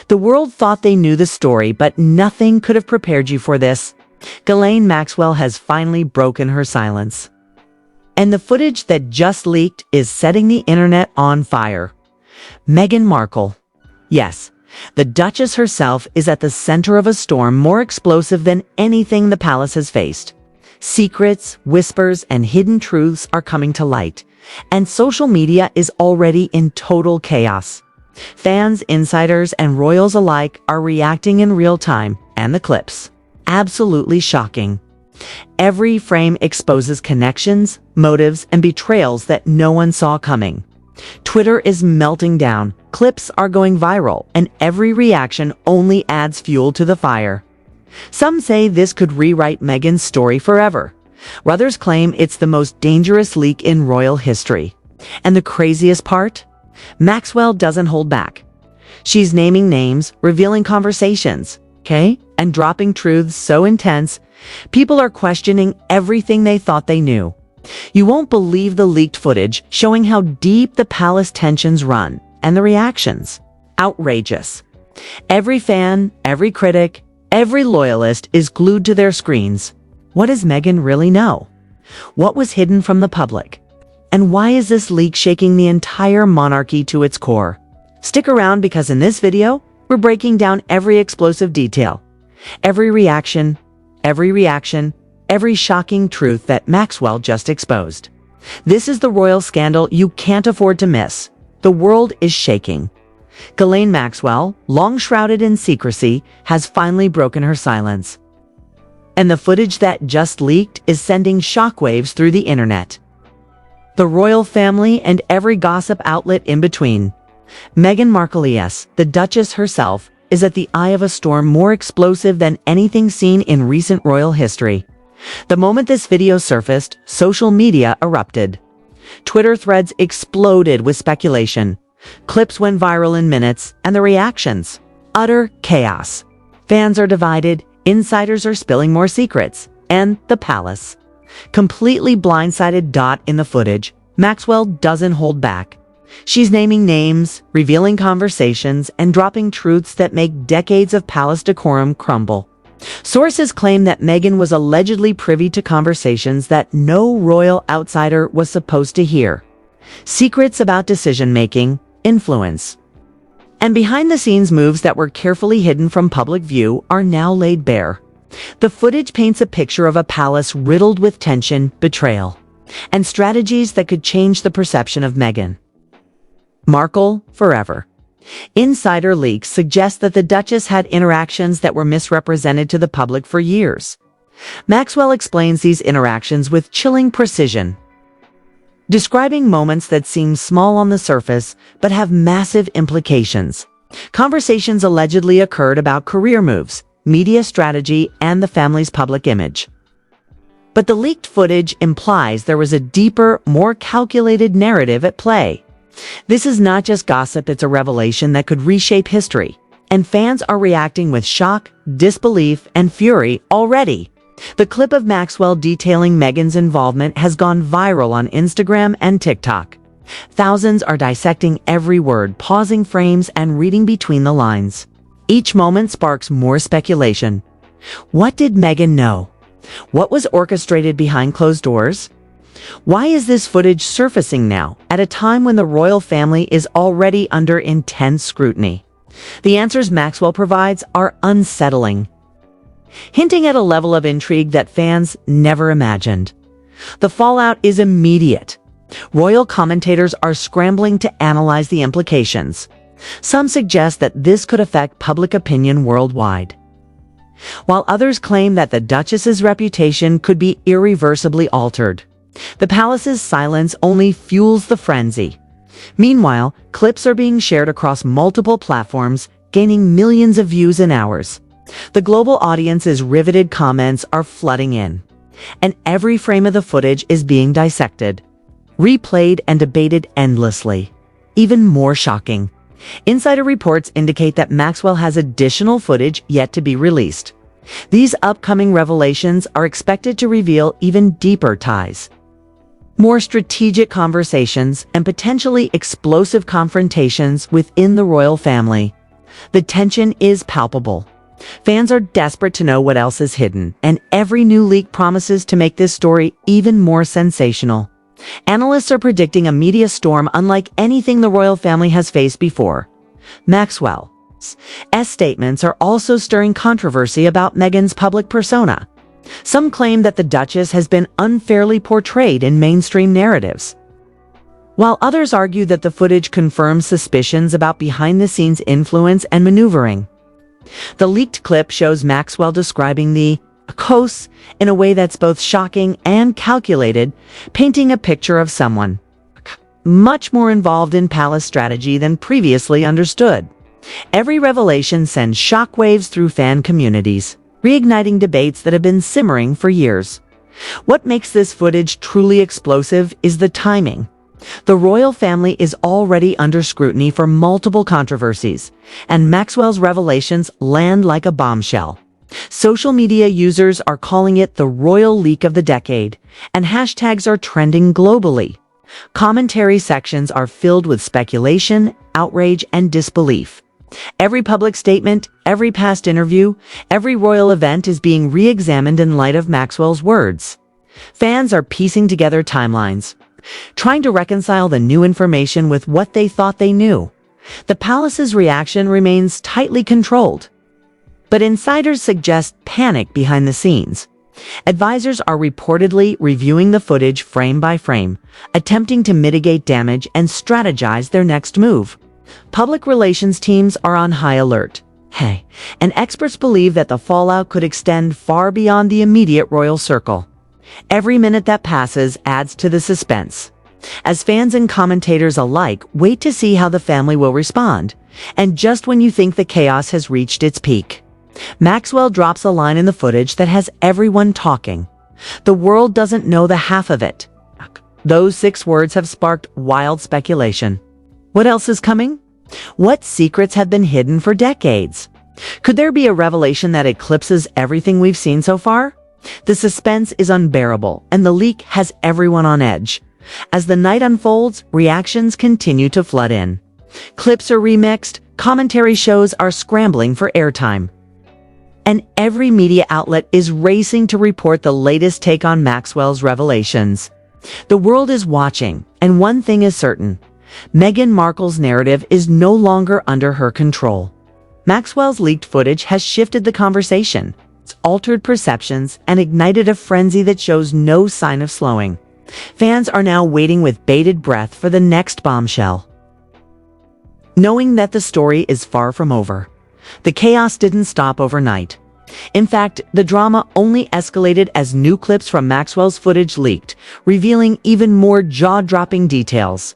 The world thought they knew the story, but nothing could have prepared you for this. Ghislaine Maxwell has finally broken her silence. And the footage that just leaked is setting the internet on fire. Meghan Markle. Yes, the Duchess herself is at the center of a storm more explosive than anything the palace has faced. Secrets, whispers, and hidden truths are coming to light, and social media is already in total chaos. Fans, insiders, and royals alike are reacting in real time, and the clips. Absolutely shocking. Every frame exposes connections, motives, and betrayals that no one saw coming. Twitter is melting down, clips are going viral, and every reaction only adds fuel to the fire. Some say this could rewrite Meghan's story forever. Others claim it's the most dangerous leak in royal history. And the craziest part? Maxwell doesn't hold back. She's naming names, revealing conversations, and dropping truths so intense, people are questioning everything they thought they knew. You won't believe the leaked footage showing how deep the palace tensions run, and the reactions. Outrageous. Every fan, every critic, every loyalist is glued to their screens. What does Meghan really know? What was hidden from the public? And why is this leak shaking the entire monarchy to its core? Stick around, because in this video, we're breaking down every explosive detail, every reaction, every shocking truth that Maxwell just exposed. This is the royal scandal you can't afford to miss. The world is shaking. Ghislaine Maxwell, long shrouded in secrecy, has finally broken her silence. And the footage that just leaked is sending shockwaves through the internet. The royal family and every gossip outlet in between. Meghan Markle, yes, the Duchess herself, is at the eye of a storm more explosive than anything seen in recent royal history. The moment this video surfaced, social media erupted. Twitter threads exploded with speculation. Clips went viral in minutes, and the reactions. Utter chaos. Fans are divided, insiders are spilling more secrets, and the palace. Completely blindsided. In the footage, Maxwell doesn't hold back. She's naming names, revealing conversations, and dropping truths that make decades of palace decorum crumble. Sources claim that Meghan was allegedly privy to conversations that no royal outsider was supposed to hear. Secrets about decision-making, influence, and behind-the-scenes moves that were carefully hidden from public view are now laid bare. The footage paints a picture of a palace riddled with tension, betrayal, and strategies that could change the perception of Meghan Markle forever. Insider leaks suggest that the Duchess had interactions that were misrepresented to the public for years. Maxwell explains these interactions with chilling precision, describing moments that seem small on the surface but have massive implications. Conversations allegedly occurred about career moves, media strategy, and the family's public image. But the leaked footage implies there was a deeper, more calculated narrative at play. This is not just gossip, it's a revelation that could reshape history. And fans are reacting with shock, disbelief, and fury already. The clip of Maxwell detailing Meghan's involvement has gone viral on Instagram and TikTok. Thousands are dissecting every word, pausing frames, and reading between the lines. Each moment sparks more speculation. What did Meghan know? What was orchestrated behind closed doors? Why is this footage surfacing now, at a time when the royal family is already under intense scrutiny? The answers Maxwell provides are unsettling, hinting at a level of intrigue that fans never imagined. The fallout is immediate. Royal commentators are scrambling to analyze the implications. Some suggest that this could affect public opinion worldwide, while others claim that the Duchess's reputation could be irreversibly altered. The palace's silence only fuels the frenzy. Meanwhile, clips are being shared across multiple platforms, gaining millions of views in hours. The global audience's riveted comments are flooding in, and every frame of the footage is being dissected, replayed, and debated endlessly. Even more shocking, insider reports indicate that Maxwell has additional footage yet to be released. These upcoming revelations are expected to reveal even deeper ties, more strategic conversations, and potentially explosive confrontations within the royal family. The tension is palpable. Fans are desperate to know what else is hidden, and every new leak promises to make this story even more sensational. Analysts are predicting a media storm unlike anything the royal family has faced before. Maxwell's statements are also stirring controversy about Meghan's public persona. Some claim that the Duchess has been unfairly portrayed in mainstream narratives, while others argue that the footage confirms suspicions about behind-the-scenes influence and maneuvering. The leaked clip shows Maxwell describing the coast in a way that's both shocking and calculated, painting a picture of someone much more involved in palace strategy than previously understood. Every revelation sends shockwaves through fan communities, reigniting debates that have been simmering for years. What makes this footage truly explosive is the timing. The royal family is already under scrutiny for multiple controversies, and Maxwell's revelations land like a bombshell. Social media users are calling it the royal leak of the decade, and hashtags are trending globally. Commentary sections are filled with speculation, outrage, and disbelief. Every public statement, every past interview, every royal event is being re-examined in light of Maxwell's words. Fans are piecing together timelines, trying to reconcile the new information with what they thought they knew. The palace's reaction remains tightly controlled, but insiders suggest panic behind the scenes. Advisors are reportedly reviewing the footage frame by frame, attempting to mitigate damage and strategize their next move. Public relations teams are on high alert. And experts believe that the fallout could extend far beyond the immediate royal circle. Every minute that passes adds to the suspense, as fans and commentators alike wait to see how the family will respond. And just when you think the chaos has reached its peak, Maxwell drops a line in the footage that has everyone talking. The world doesn't know the half of it. Those 6 words have sparked wild speculation. What else is coming? What secrets have been hidden for decades? Could there be a revelation that eclipses everything we've seen so far? The suspense is unbearable, and the leak has everyone on edge. As the night unfolds, reactions continue to flood in. Clips are remixed, commentary shows are scrambling for airtime, and every media outlet is racing to report the latest take on Maxwell's revelations. The world is watching, and one thing is certain: Meghan Markle's narrative is no longer under her control. Maxwell's leaked footage has shifted the conversation, it's altered perceptions, and ignited a frenzy that shows no sign of slowing. Fans are now waiting with bated breath for the next bombshell, knowing that the story is far from over. The chaos didn't stop overnight. In fact, the drama only escalated as new clips from Maxwell's footage leaked, revealing even more jaw-dropping details.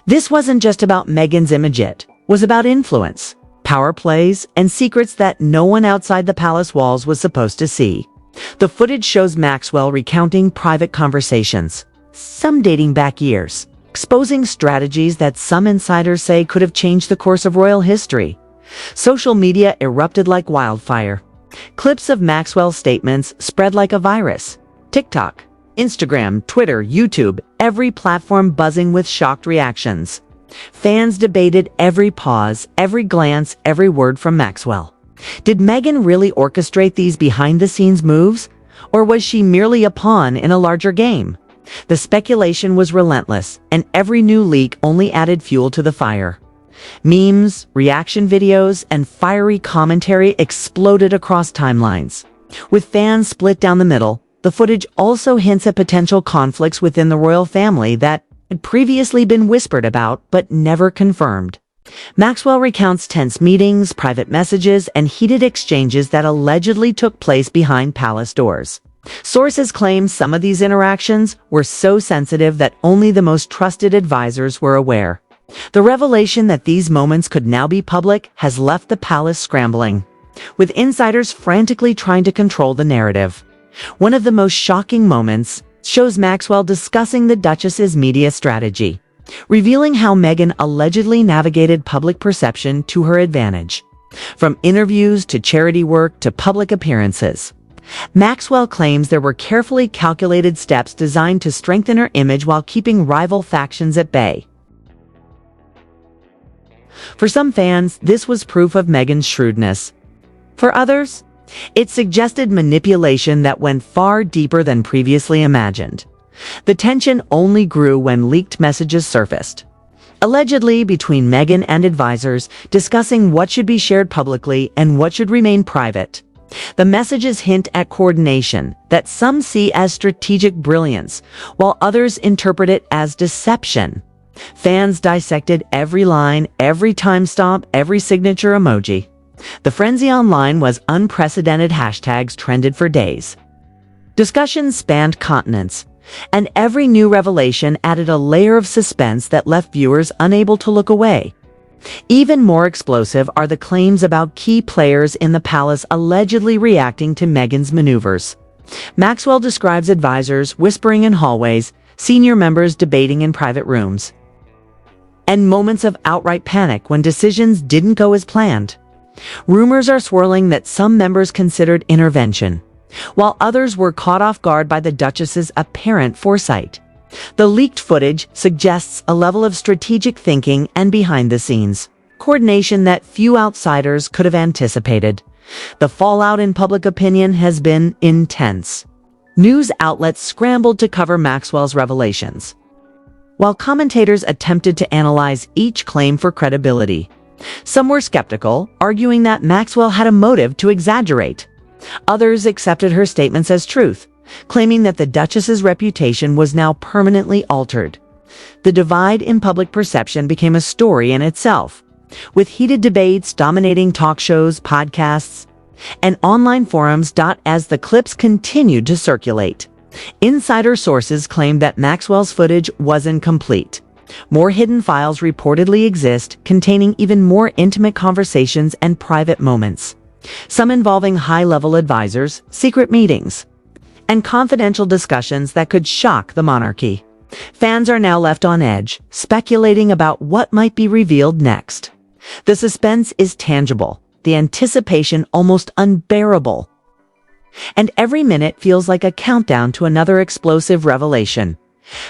This wasn't just about Meghan's image, it was about influence, power plays, and secrets that no one outside the palace walls was supposed to see. The footage shows Maxwell recounting private conversations, some dating back years, exposing strategies that some insiders say could have changed the course of royal history. Social media erupted like wildfire. Clips of Maxwell's statements spread like a virus. TikTok, Instagram, Twitter, YouTube, every platform buzzing with shocked reactions. Fans debated every pause, every glance, every word from Maxwell. Did Meghan really orchestrate these behind-the-scenes moves, or was she merely a pawn in a larger game? The speculation was relentless, and every new leak only added fuel to the fire. Memes, reaction videos, and fiery commentary exploded across timelines. With fans split down the middle, the footage also hints at potential conflicts within the royal family that had previously been whispered about but never confirmed. Maxwell recounts tense meetings, private messages, and heated exchanges that allegedly took place behind palace doors. Sources claim some of these interactions were so sensitive that only the most trusted advisors were aware. The revelation that these moments could now be public has left the palace scrambling, with insiders frantically trying to control the narrative. One of the most shocking moments shows Maxwell discussing the Duchess's media strategy, revealing how Meghan allegedly navigated public perception to her advantage. From interviews to charity work to public appearances, Maxwell claims there were carefully calculated steps designed to strengthen her image while keeping rival factions at bay. For some fans, this was proof of Meghan's shrewdness. For others, it suggested manipulation that went far deeper than previously imagined. The tension only grew when leaked messages surfaced, allegedly between Meghan and advisors, discussing what should be shared publicly and what should remain private. The messages hint at coordination that some see as strategic brilliance, while others interpret it as deception. Fans dissected every line, every timestamp, every signature emoji. The frenzy online was unprecedented. Hashtags trended for days. Discussions spanned continents, and every new revelation added a layer of suspense that left viewers unable to look away. Even more explosive are the claims about key players in the palace allegedly reacting to Meghan's maneuvers. Maxwell describes advisors whispering in hallways, senior members debating in private rooms, and moments of outright panic when decisions didn't go as planned. Rumors are swirling that some members considered intervention, while others were caught off guard by the Duchess's apparent foresight. The leaked footage suggests a level of strategic thinking and behind-the-scenes coordination that few outsiders could have anticipated. The fallout in public opinion has been intense. News outlets scrambled to cover Maxwell's revelations, while commentators attempted to analyze each claim for credibility. Some were skeptical, arguing that Maxwell had a motive to exaggerate. Others accepted her statements as truth, claiming that the Duchess's reputation was now permanently altered. The divide in public perception became a story in itself, with heated debates dominating talk shows, podcasts, and online forums. As the clips continued to circulate, insider sources claimed that Maxwell's footage wasn't complete. More hidden files reportedly exist, containing even more intimate conversations and private moments, some involving high-level advisors, secret meetings, and confidential discussions that could shock the monarchy. Fans are now left on edge, speculating about what might be revealed next. The suspense is tangible, the anticipation almost unbearable, and every minute feels like a countdown to another explosive revelation.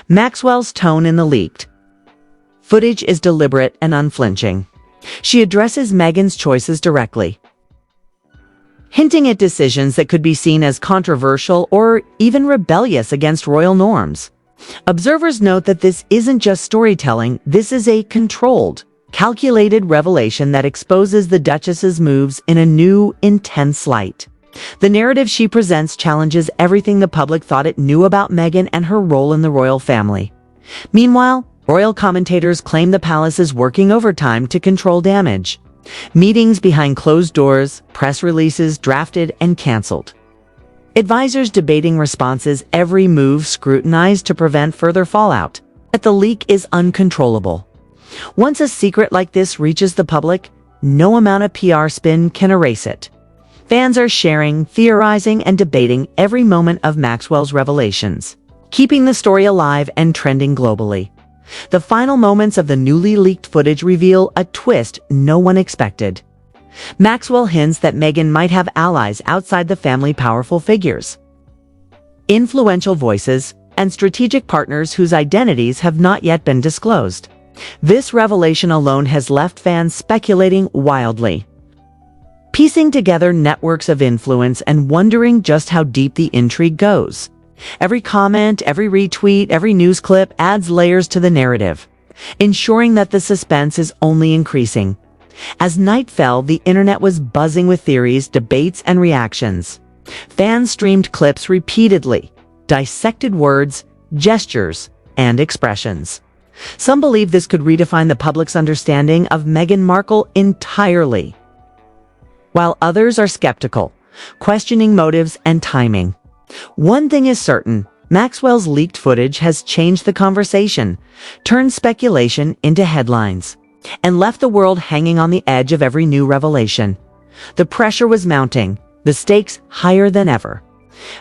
Maxwell's tone in the leaked footage is deliberate and unflinching. She addresses Meghan's choices directly, hinting at decisions that could be seen as controversial or even rebellious against royal norms. Observers note that this isn't just storytelling, this is a controlled, calculated revelation that exposes the Duchess's moves in a new, intense light. The narrative she presents challenges everything the public thought it knew about Meghan and her role in the royal family. Meanwhile, royal commentators claim the palace is working overtime to control damage. Meetings behind closed doors, press releases drafted and canceled, advisors debating responses, every move scrutinized to prevent further fallout. Yet the leak is uncontrollable. Once a secret like this reaches the public, no amount of PR spin can erase it. Fans are sharing, theorizing, and debating every moment of Maxwell's revelations, keeping the story alive and trending globally. The final moments of the newly leaked footage reveal a twist no one expected. Maxwell hints that Meghan might have allies outside the family, powerful figures, influential voices, and strategic partners whose identities have not yet been disclosed. This revelation alone has left fans speculating wildly, piecing together networks of influence and wondering just how deep the intrigue goes. Every comment, every retweet, every news clip adds layers to the narrative, ensuring that the suspense is only increasing. As night fell, the internet was buzzing with theories, debates, and reactions. Fans streamed clips repeatedly, dissected words, gestures, and expressions. Some believe this could redefine the public's understanding of Meghan Markle entirely, while others are skeptical, questioning motives and timing. One thing is certain, Maxwell's leaked footage has changed the conversation, turned speculation into headlines, and left the world hanging on the edge of every new revelation. The pressure was mounting, the stakes higher than ever.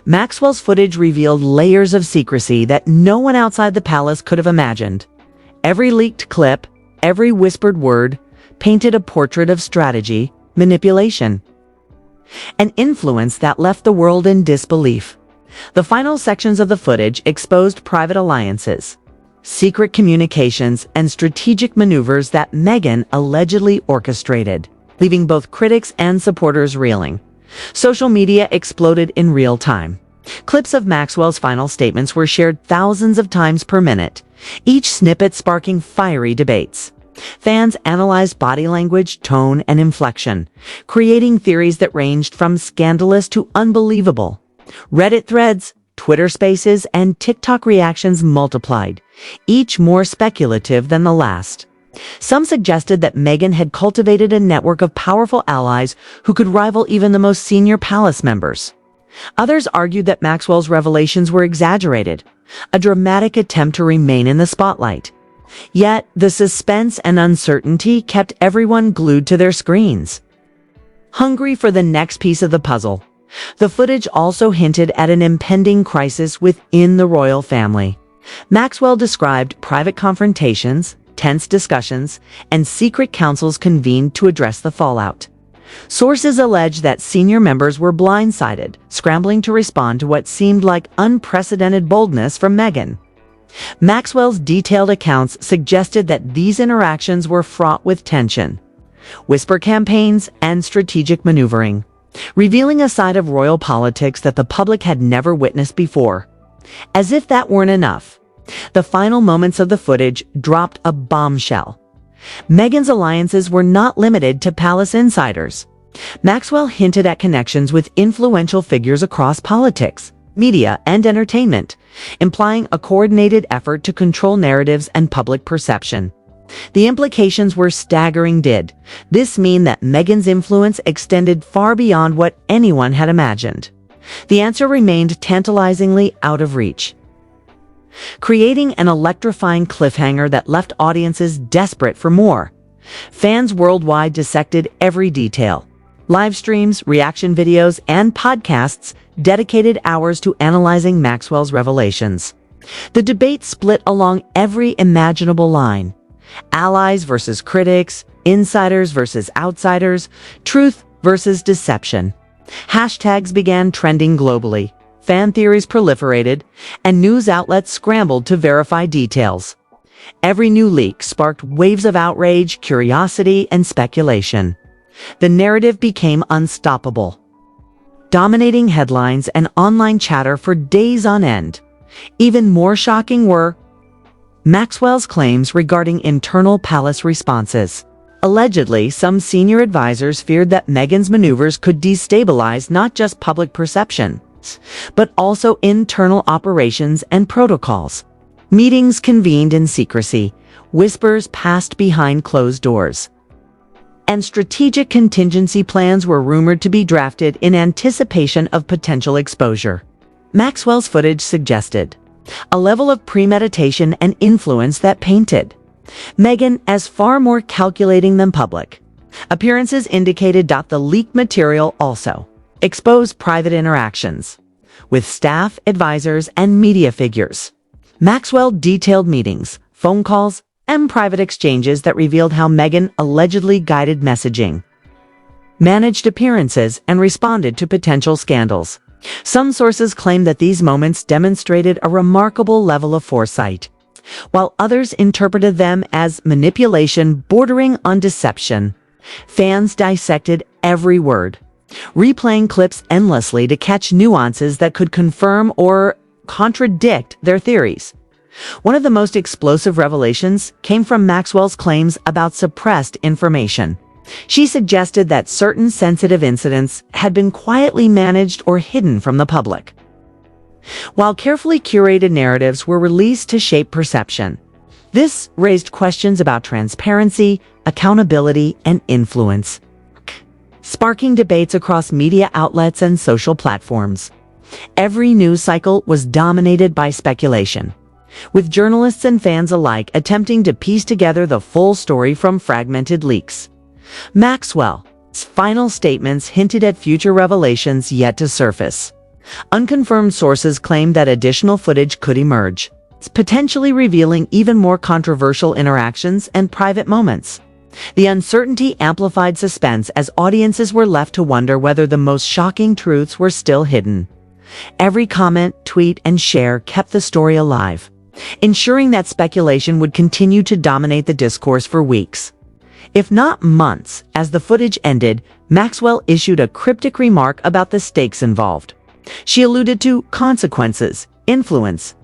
Maxwell's footage revealed layers of secrecy that no one outside the palace could have imagined. Every leaked clip, every whispered word, painted a portrait of strategy, manipulation, an influence that left the world in disbelief. The final sections of the footage exposed private alliances, secret communications, and strategic maneuvers that Meghan allegedly orchestrated, leaving both critics and supporters reeling. Social media exploded in real time. Clips of Maxwell's final statements were shared thousands of times per minute, each snippet sparking fiery debates. Fans analyzed body language, tone, and inflection, creating theories that ranged from scandalous to unbelievable. Reddit threads, Twitter spaces, and TikTok reactions multiplied, each more speculative than the last. Some suggested that Meghan had cultivated a network of powerful allies who could rival even the most senior palace members. Others argued that Maxwell's revelations were exaggerated, a dramatic attempt to remain in the spotlight. Yet, the suspense and uncertainty kept everyone glued to their screens. Hungry for the next piece of the puzzle, the footage also hinted at an impending crisis within the royal family. Maxwell described private confrontations, tense discussions, and secret councils convened to address the fallout. Sources allege that senior members were blindsided, scrambling to respond to what seemed like unprecedented boldness from Meghan. Maxwell's detailed accounts suggested that these interactions were fraught with tension, whisper campaigns, and strategic maneuvering, revealing a side of royal politics that the public had never witnessed before. As if that weren't enough, the final moments of the footage dropped a bombshell. Meghan's alliances were not limited to palace insiders. Maxwell hinted at connections with influential figures across politics, media, and entertainment, implying a coordinated effort to control narratives and public perception. The implications were staggering. Did this mean that Meghan's influence extended far beyond what anyone had imagined? The answer remained tantalizingly out of reach, creating an electrifying cliffhanger that left audiences desperate for more. Fans worldwide dissected every detail. Live streams, reaction videos, and podcasts dedicated hours to analyzing Maxwell's revelations. The debate split along every imaginable line. Allies versus critics, insiders versus outsiders, truth versus deception. Hashtags began trending globally. Fan theories proliferated, and news outlets scrambled to verify details. Every new leak sparked waves of outrage, curiosity, and speculation. The narrative became unstoppable, dominating headlines and online chatter for days on end. Even more shocking were Maxwell's claims regarding internal palace responses. Allegedly, some senior advisors feared that Meghan's maneuvers could destabilize not just public perception, but also internal operations and protocols. Meetings convened in secrecy, whispers passed behind closed doors, and strategic contingency plans were rumored to be drafted in anticipation of potential exposure. Maxwell's footage suggested a level of premeditation and influence that painted Meghan as far more calculating than public. Appearances indicated that the leaked material also exposed private interactions with staff, advisors, and media figures. Maxwell detailed meetings, phone calls, and private exchanges that revealed how Meghan allegedly guided messaging, managed appearances, and responded to potential scandals. Some sources claim that these moments demonstrated a remarkable level of foresight, while others interpreted them as manipulation bordering on deception. Fans dissected every word, replaying clips endlessly to catch nuances that could confirm or contradict their theories. One of the most explosive revelations came from Maxwell's claims about suppressed information. She suggested that certain sensitive incidents had been quietly managed or hidden from the public, while carefully curated narratives were released to shape perception. This raised questions about transparency, accountability, and influence, sparking debates across media outlets and social platforms. Every news cycle was dominated by speculation, with journalists and fans alike attempting to piece together the full story from fragmented leaks. Maxwell's final statements hinted at future revelations yet to surface. Unconfirmed sources claimed that additional footage could emerge, potentially revealing even more controversial interactions and private moments. The uncertainty amplified suspense as audiences were left to wonder whether the most shocking truths were still hidden. Every comment, tweet, and share kept the story alive, ensuring that speculation would continue to dominate the discourse for weeks, if not months. As the footage ended, Maxwell issued a cryptic remark about the stakes involved. She alluded to consequences, influence,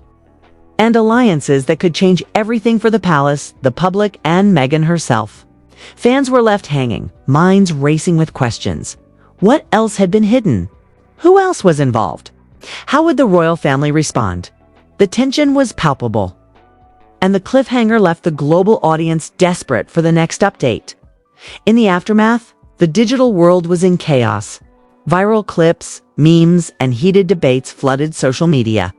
and alliances that could change everything for the palace, the public, and Meghan herself. Fans were left hanging, minds racing with questions. What else had been hidden? Who else was involved? How would the royal family respond? The tension was palpable, and the cliffhanger left the global audience desperate for the next update. In the aftermath, the digital world was in chaos. Viral clips, memes, and heated debates flooded social media.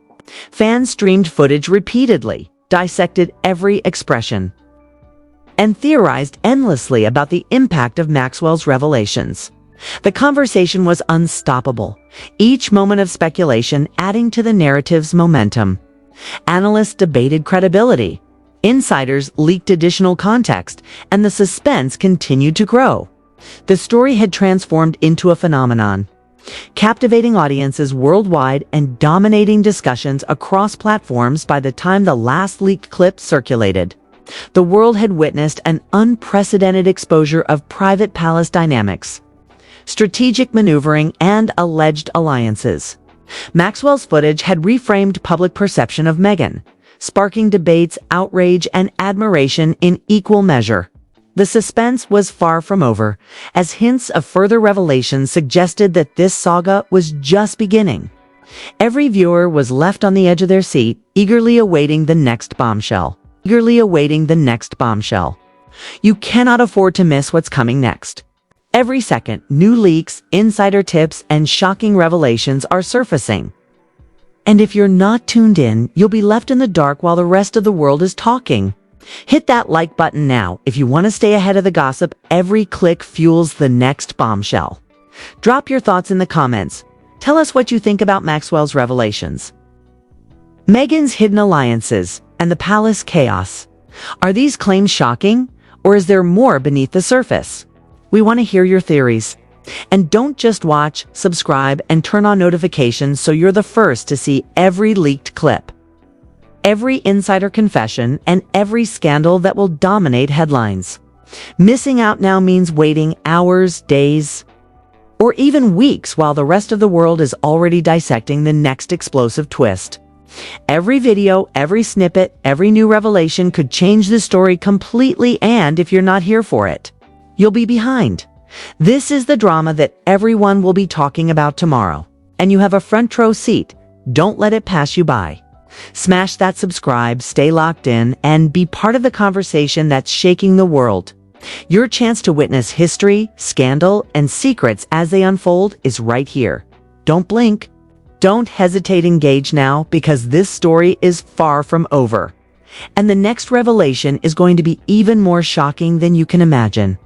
Fans streamed footage repeatedly, dissected every expression, and theorized endlessly about the impact of Maxwell's revelations. The conversation was unstoppable, each moment of speculation adding to the narrative's momentum. Analysts debated credibility, insiders leaked additional context, and the suspense continued to grow. The story had transformed into a phenomenon, captivating audiences worldwide and dominating discussions across platforms. By the time the last leaked clip circulated, the world had witnessed an unprecedented exposure of private palace dynamics, strategic maneuvering, and alleged alliances. Maxwell's footage had reframed public perception of Meghan, sparking debates, outrage, and admiration in equal measure. The suspense was far from over, as hints of further revelations suggested that this saga was just beginning. Every viewer was left on the edge of their seat, eagerly awaiting the next bombshell. You cannot afford to miss what's coming next. Every second, new leaks, insider tips, and shocking revelations are surfacing. And if you're not tuned in, you'll be left in the dark while the rest of the world is talking. Hit that like button now if you want to stay ahead of the gossip. Every click fuels the next bombshell. Drop your thoughts in the comments. Tell us what you think about Maxwell's revelations, Meghan's hidden alliances, and the palace chaos. Are these claims shocking, or is there more beneath the surface? We want to hear your theories. And don't just watch, subscribe, and turn on notifications so you're the first to see every leaked clip, every insider confession, and every scandal that will dominate headlines. Missing out now means waiting hours, days, or even weeks while the rest of the world is already dissecting the next explosive twist. Every video, every snippet, every new revelation could change the story completely, and if you're not here for it, you'll be behind. This is the drama that everyone will be talking about tomorrow, and you have a front row seat. Don't let it pass you by. Smash that subscribe, stay locked in, and be part of the conversation that's shaking the world. Your chance to witness history, scandal, and secrets as they unfold is right here. Don't blink. Don't hesitate. Engage now, because this story is far from over. And the next revelation is going to be even more shocking than you can imagine.